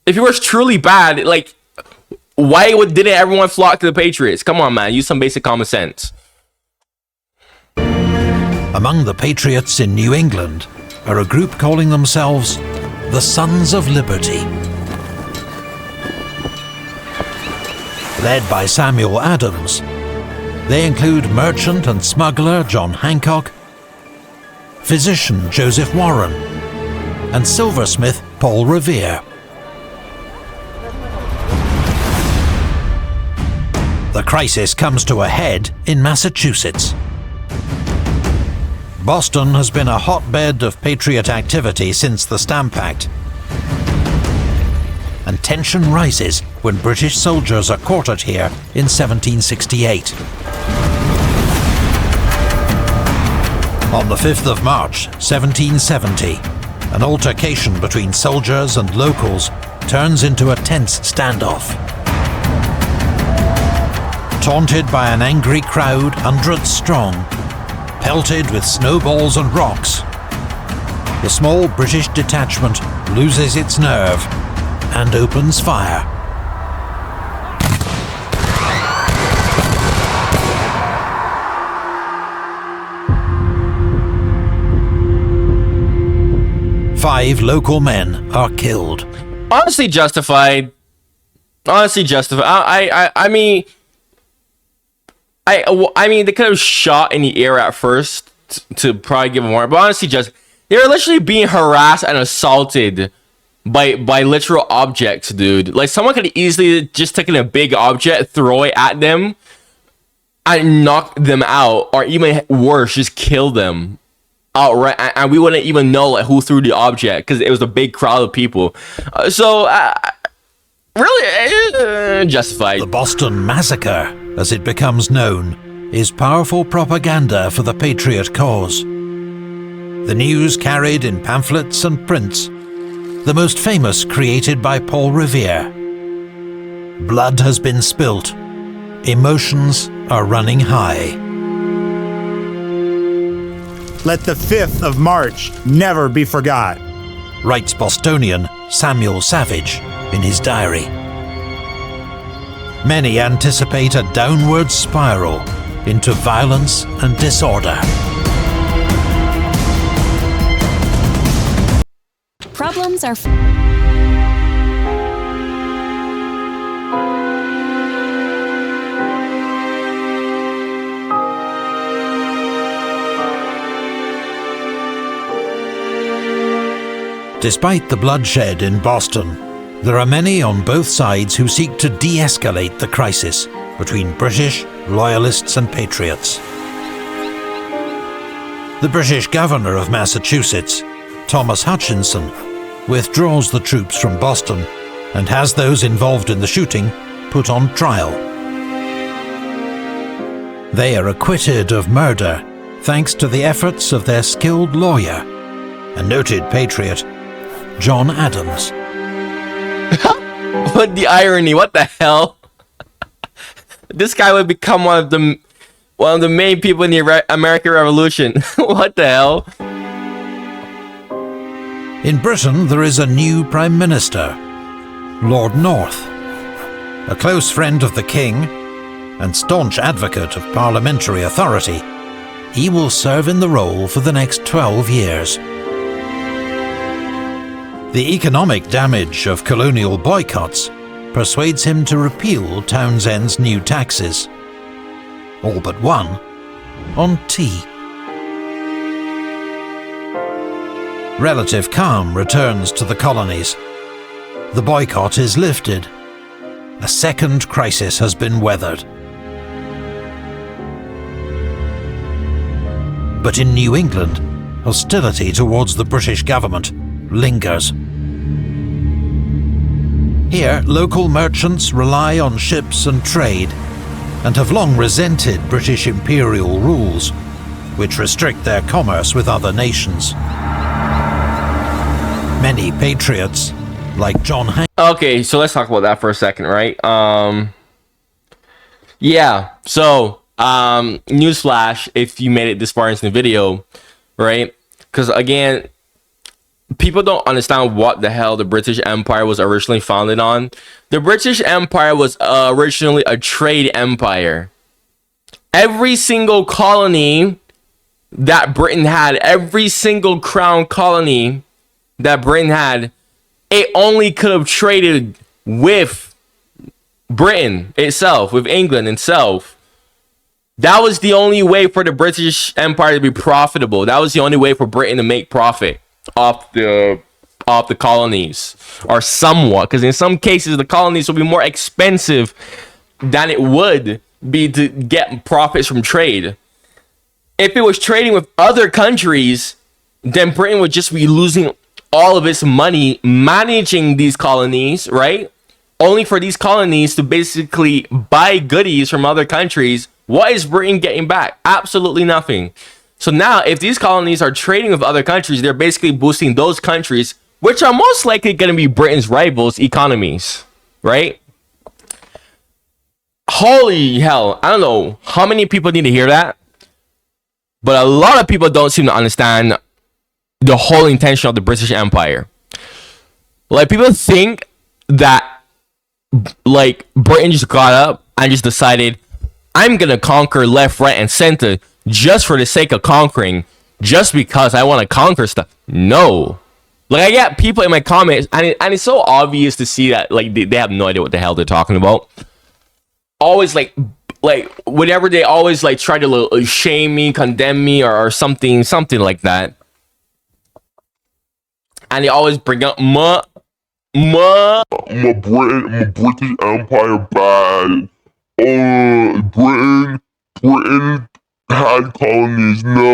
If it was truly bad, like, why didn't everyone flock to the Patriots? Come on, man, use some basic common sense. Among the Patriots in New England are a group calling themselves the Sons of Liberty. Led by Samuel Adams, they include merchant and smuggler John Hancock, physician Joseph Warren, and silversmith Paul Revere. The crisis comes to a head in Massachusetts. Boston has been a hotbed of Patriot activity since the Stamp Act, and tension rises when British soldiers are quartered here in 1768. On the 5th of March, 1770, an altercation between soldiers and locals turns into a tense standoff. Taunted by an angry crowd, hundreds strong, pelted with snowballs and rocks, the small British detachment loses its nerve and opens fire. Five local men are killed. Honestly justified. I mean, they could have shot in the air at first to probably give them more, but honestly, they're literally being harassed and assaulted by literal objects, dude. Like, someone could easily just taken a big object, throw it at them, and knock them out, or even worse, just kill them outright, and we wouldn't even know like who threw the object because it was a big crowd of people. Really justified. The Boston Massacre, as it becomes known, is powerful propaganda for the Patriot cause. The news carried in pamphlets and prints, the most famous created by Paul Revere. Blood has been spilt. Emotions are running high. Let the 5th of March never be forgot, writes Bostonian Samuel Savage in his diary. Many anticipate a downward spiral into violence and disorder. Problems are... Despite the bloodshed in Boston, there are many on both sides who seek to de-escalate the crisis between British, Loyalists and Patriots. The British governor of Massachusetts, Thomas Hutchinson, withdraws the troops from Boston and has those involved in the shooting put on trial. They are acquitted of murder thanks to the efforts of their skilled lawyer, a noted patriot, John Adams. What the irony? What the hell? This guy would become one of the main people in the American Revolution. What the hell? In Britain, there is a new Prime Minister, Lord North. A close friend of the King and staunch advocate of parliamentary authority, he will serve in the role for the next 12 years. The economic damage of colonial boycotts persuades him to repeal Townshend's new taxes, all but one on tea. Relative calm returns to the colonies. The boycott is lifted. A second crisis has been weathered. But in New England, hostility towards the British government lingers. Here, local merchants rely on ships and trade, and have long resented British imperial rules, which restrict their commerce with other nations. Many patriots, like John Hancock. Okay, so let's talk about that for a second, right? Yeah, so, newsflash, if you made it this far into the video, right? Because again, people don't understand what the hell the British Empire was originally founded on. The British Empire was originally a trade empire. Every single colony that Britain had, every single crown colony that Britain had, it only could have traded with Britain itself, with England itself. That was the only way for the British Empire to be profitable. That was the only way for Britain to make profit off the colonies, or somewhat, because in some cases the colonies will be more expensive than it would be to get profits from trade. If it was trading with other countries, then Britain would just be losing all of its money managing these colonies, right? Only for these colonies to basically buy goodies from other countries. What is Britain getting back? Absolutely nothing. So now, if these colonies are trading with other countries, they're basically boosting those countries, which are most likely going to be Britain's rivals' economies, right? Holy hell. I don't know how many people need to hear that, but a lot of people don't seem to understand the whole intention of the British Empire. Like, people think that, like, Britain just got up and just decided, I'm going to conquer left, right, and center just for the sake of conquering, just because I want to conquer stuff. No. Like, I get people in my comments, and it's so obvious to see that, like, they have no idea what the hell they're talking about. Always, like whenever they always, like, try to shame me, condemn me, or something like that. And they always bring up my British Empire bad. Britain had colonies. No.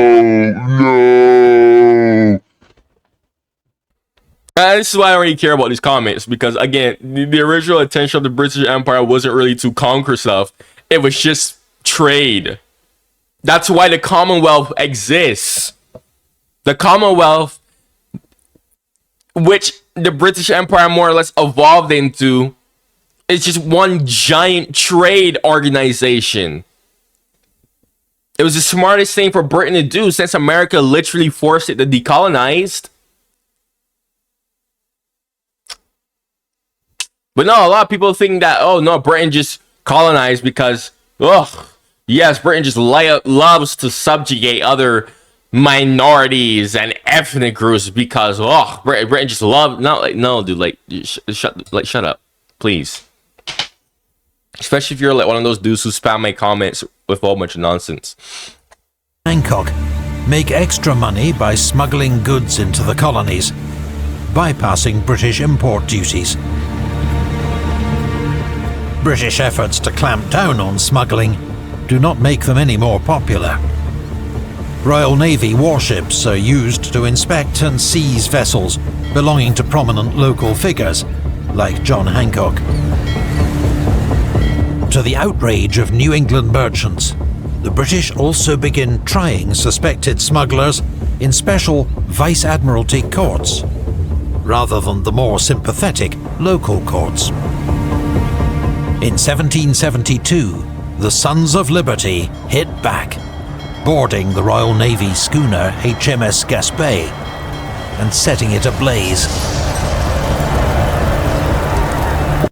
And this is why I don't really care about these comments, because again, the original intention of the British Empire wasn't really to conquer stuff. It was just trade. That's why the Commonwealth exists. The Commonwealth, which the British Empire more or less evolved into, is just one giant trade organization. It was the smartest thing for Britain to do, since America literally forced it to decolonize. But no, a lot of people think that, oh no, Britain just colonized because, yes, Britain just loves to subjugate other minorities and ethnic groups because, Britain just loves, no, dude, shut up, please. Especially if you're like one of those dudes who spam my comments with a whole bunch of nonsense. Hancock make extra money by smuggling goods into the colonies, bypassing British import duties. British efforts to clamp down on smuggling do not make them any more popular. Royal Navy warships are used to inspect and seize vessels belonging to prominent local figures, like John Hancock. To the outrage of New England merchants, the British also begin trying suspected smugglers in special Vice Admiralty courts. rather than the more sympathetic local courts. In 1772, the Sons of Liberty hit back, boarding the Royal Navy schooner HMS Gaspé and setting it ablaze.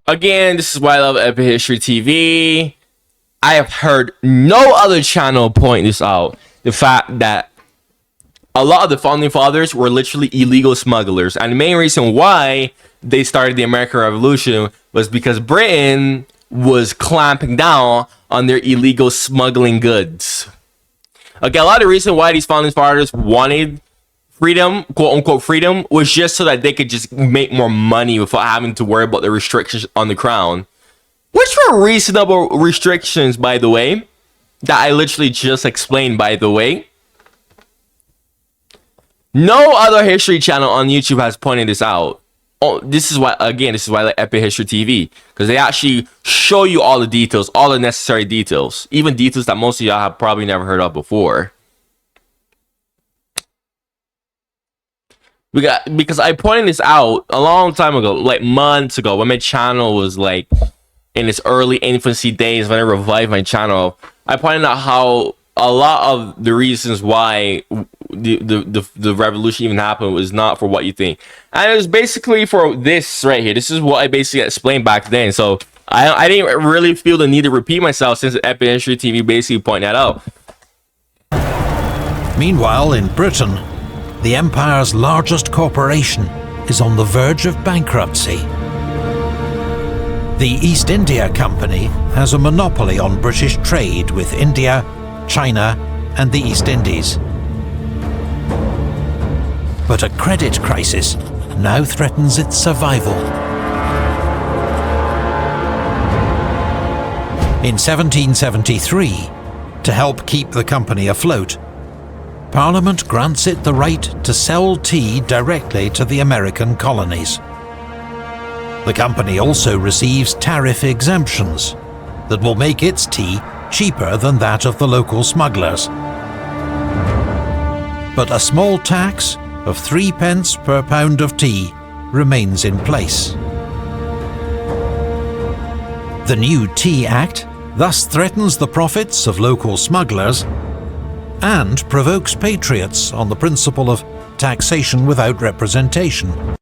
Again, this is why I love Epic History TV. I have heard no other channel point this out. The fact that a lot of the founding fathers were literally illegal smugglers. And the main reason why they started the American Revolution was because Britain was clamping down on their illegal smuggling goods. Okay, a lot of the reason why these founding fathers wanted freedom, quote unquote freedom, was just so that they could just make more money without having to worry about the restrictions on the crown. Which were reasonable restrictions, by the way, that I literally just explained, by the way. No other history channel on YouTube has pointed this out. Oh, this is why I like Epic History TV, because they actually show you all the details, all the necessary details, even details that most of y'all have probably never heard of before. Because I pointed this out a long time ago, like months ago, when my channel was like in its early infancy days, when I revived my channel. I pointed out how a lot of the reasons why the revolution even happened was not for what you think, and it was basically for this right here. This is what I basically explained back then, so I didn't really feel the need to repeat myself, since Epic History TV basically pointed that out. Meanwhile, in Britain, the empire's largest corporation is on the verge of bankruptcy. The East India Company has a monopoly on British trade with India, China, and the East Indies. But a credit crisis now threatens its survival. In 1773, to help keep the company afloat, Parliament grants it the right to sell tea directly to the American colonies. The company also receives tariff exemptions that will make its tea cheaper than that of the local smugglers. But a small tax of 3 pence per pound of tea remains in place. The new Tea Act thus threatens the profits of local smugglers and provokes patriots on the principle of taxation without representation.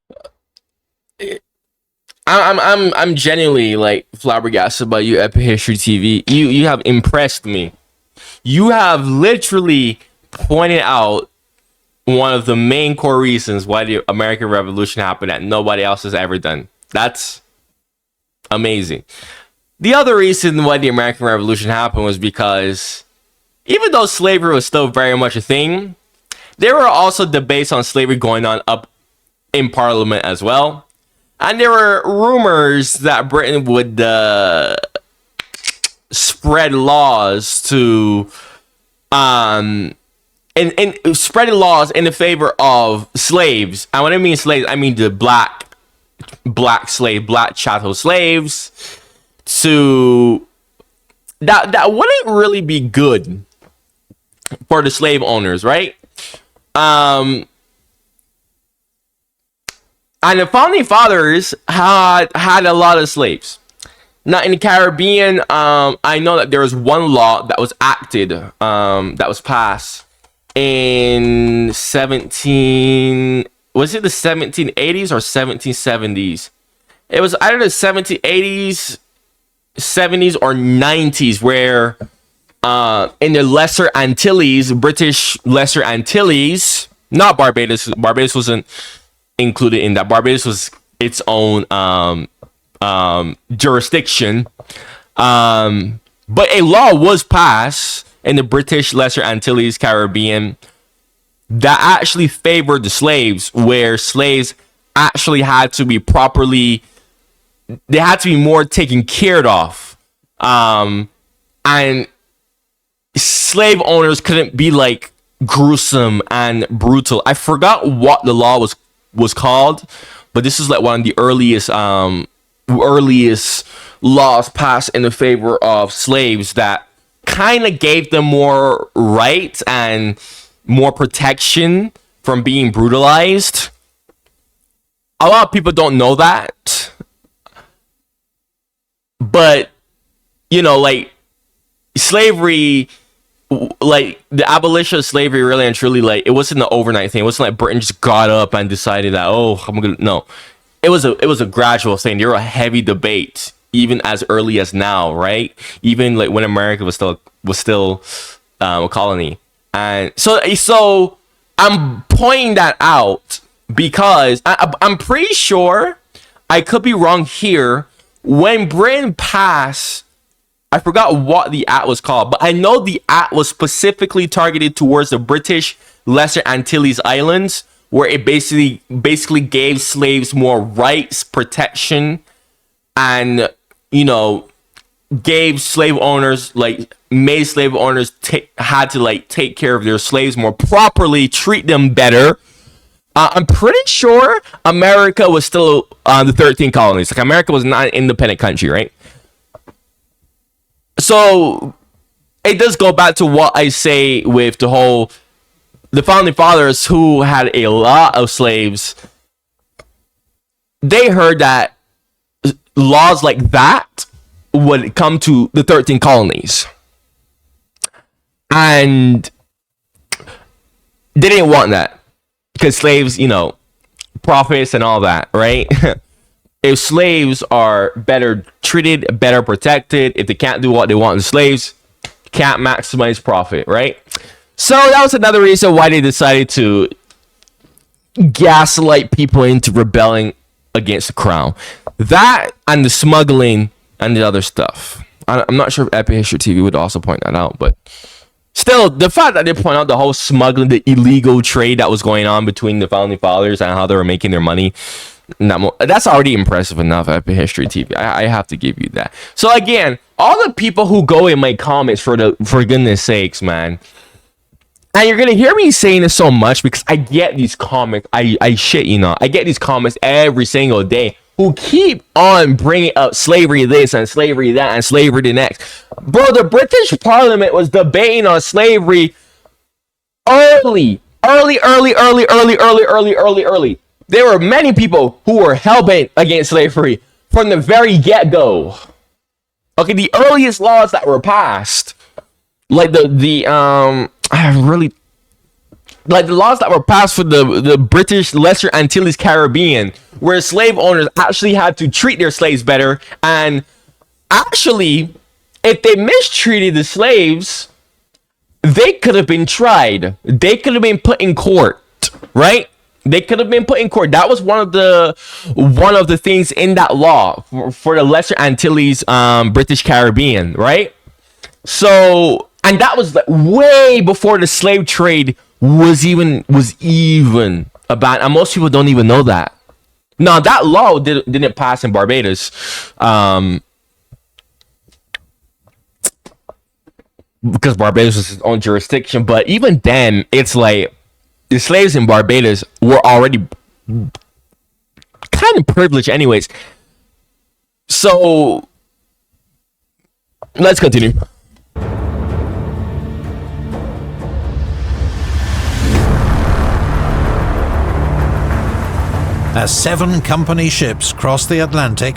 I'm genuinely like flabbergasted by you, Epic History TV. You have impressed me. You have literally pointed out one of the main core reasons why the American Revolution happened that nobody else has ever done. That's amazing. The other reason why the American Revolution happened was because even though slavery was still very much a thing, there were also debates on slavery going on up in Parliament as well. And there were rumors that Britain would spread laws to and spreading laws in the favor of slaves. And when I mean slaves, I mean the black chattel slaves. To that wouldn't really be good for the slave owners, right? And the founding fathers had a lot of slaves. Now in the Caribbean, I know that there was one law that was acted, that was passed in was it the 1780s or 1770s? It was either the 1780s, 70s, or 90s, where in the Lesser Antilles, British Lesser Antilles, not Barbados. Barbados wasn't included in that. Barbados was its own jurisdiction. But a law was passed in the British Lesser Antilles, Caribbean, that actually favored the slaves, where slaves actually had to be properly, they had to be more taken care of. And slave owners couldn't be like gruesome and brutal. I forgot what the law was called, but this is like one of the earliest laws passed in the favor of slaves that kind of gave them more rights and more protection from being brutalized. a lot of people don't know that, but you know, like slavery, like the abolition of slavery, really and truly, like it wasn't an overnight thing. It wasn't like Britain just got up and decided that, oh, I'm gonna, no, it was a gradual thing. There were a heavy debate even as early as now, right? Even like when America was still a colony, and so I'm pointing that out because I'm pretty sure, I could be wrong here, when Britain passed, I forgot what the act was called, but I know the act was specifically targeted towards the British Lesser Antilles Islands, where it basically gave slaves more rights, protection, and, you know, gave slave owners, like made slave owners had to like take care of their slaves more properly, treat them better. I'm pretty sure America was still the 13 colonies. Like America was not an independent country, right? So it does go back to what I say with the founding fathers, who had a lot of slaves. They heard that laws like that would come to the 13 colonies, and they didn't want that because slaves, you know, profits and all that, right? If slaves are better treated, better protected, if they can't do what they want, the slaves can't maximize profit, right? So that was another reason why they decided to gaslight people into rebelling against the crown. That and the smuggling and the other stuff. I'm not sure if Epic History TV would also point that out, but still, the fact that they point out the whole smuggling, the illegal trade that was going on between the founding fathers and how they were making their money, that's already impressive enough. Epic History TV, I have to give you that. So again, all the people who go in my comments, for goodness sakes, man, and you're gonna hear me saying this so much because I get these comments. I shit you not, I get these comments every single day who keep on bringing up slavery this and slavery that and slavery the next. Bro, the British Parliament was debating on slavery early. There were many people who were hell-bent against slavery from the very get-go. Okay, the earliest laws that were passed, like the laws that were passed for the British Lesser Antilles Caribbean, where slave owners actually had to treat their slaves better, and actually, if they mistreated the slaves, they could have been tried. They could have been put in court, right? They could have been put in court. That was one of the things in that law for the Lesser Antilles, British Caribbean, right? So, and that was like way before the slave trade was even about, and most people don't even know that. Now, that law didn't pass in Barbados, because Barbados was its own jurisdiction. But even then, it's like the slaves in Barbados were already kind of privileged anyways. So let's continue. As 7 company ships crossed the Atlantic,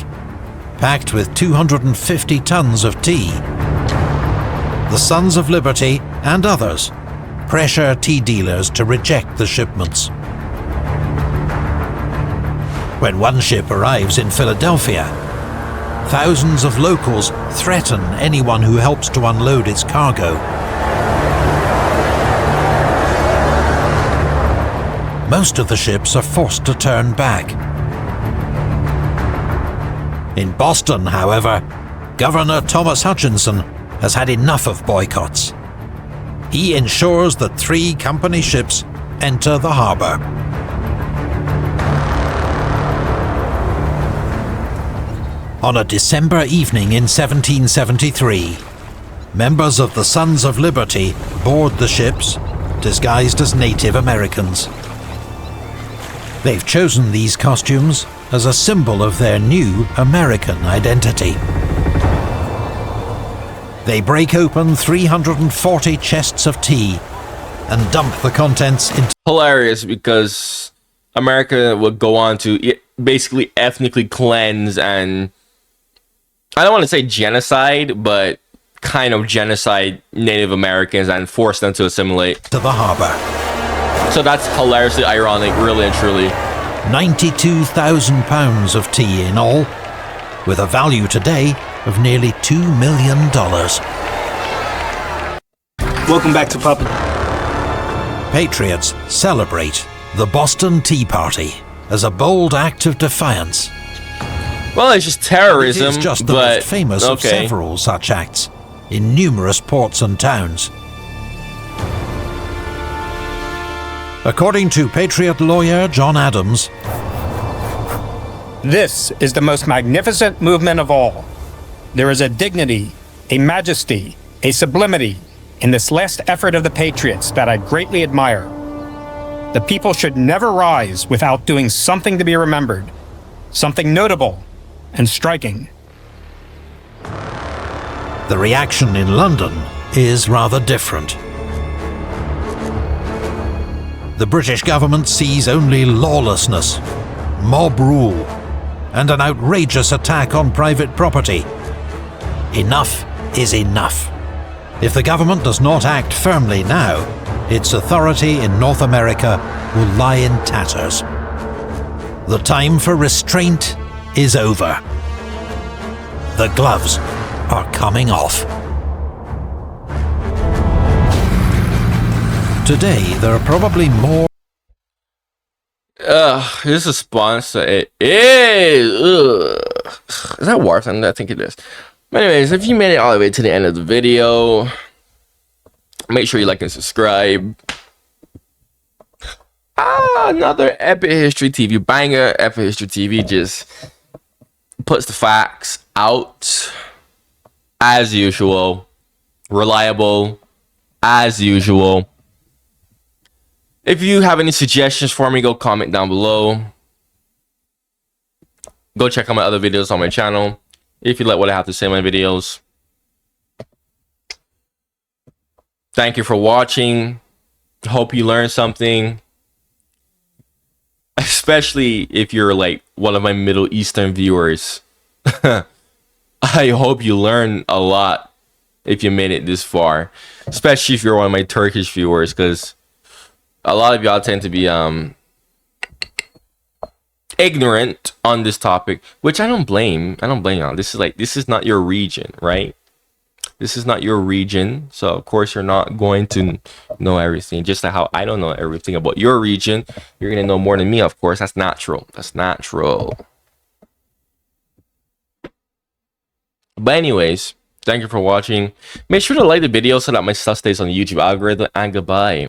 packed with 250 tons of tea, the Sons of Liberty and others pressure tea dealers to reject the shipments. When one ship arrives in Philadelphia, thousands of locals threaten anyone who helps to unload its cargo. Most of the ships are forced to turn back. In Boston, however, Governor Thomas Hutchinson has had enough of boycotts. He ensures that 3 company ships enter the harbor. On a December evening in 1773, members of the Sons of Liberty board the ships, disguised as Native Americans. They've chosen these costumes as a symbol of their new American identity. They break open 340 chests of tea and dump the contents into... Hilarious, because America would go on to basically ethnically cleanse and, I don't want to say genocide, but kind of genocide Native Americans and force them to assimilate to the harbor. So that's hilariously ironic, really and truly. £92,000 of tea in all, with a value today of nearly $2 million. Welcome back to Papa. Patriots celebrate the Boston Tea Party as a bold act of defiance. Well, it's just terrorism, it is just the most famous of several such acts in numerous ports and towns. According to Patriot lawyer John Adams, this is the most magnificent movement of all. There is a dignity, a majesty, a sublimity in this last effort of the Patriots that I greatly admire. The people should never rise without doing something to be remembered, something notable and striking. The reaction in London is rather different. The British government sees only lawlessness, mob rule, and an outrageous attack on private property. Enough is enough. If the government does not act firmly now, its authority in North America will lie in tatters. The time for restraint is over. The gloves are coming off. Today, there are probably more. This is a sponsor. It is. Is that Warson? I think it is. But anyways, if you made it all the way to the end of the video, make sure you like and subscribe. Another Epic History TV banger. Epic History TV just puts the facts out as usual. Reliable as usual. If you have any suggestions for me, go comment down below. Go check out my other videos on my channel if you like what I have to say in my videos. Thank you for watching. Hope you learned something. Especially if you're like one of my Middle Eastern viewers. I hope you learned a lot if you made it this far. Especially if you're one of my Turkish viewers, because a lot of y'all tend to be ignorant on this topic, which I don't blame y'all. This is not your region, right? This is not your region, so of course you're not going to know everything. Just like how I don't know everything about your region, you're gonna know more than me, of course. That's natural. That's natural. But anyways, thank you for watching. Make sure to like the video so that my stuff stays on the YouTube algorithm, and goodbye.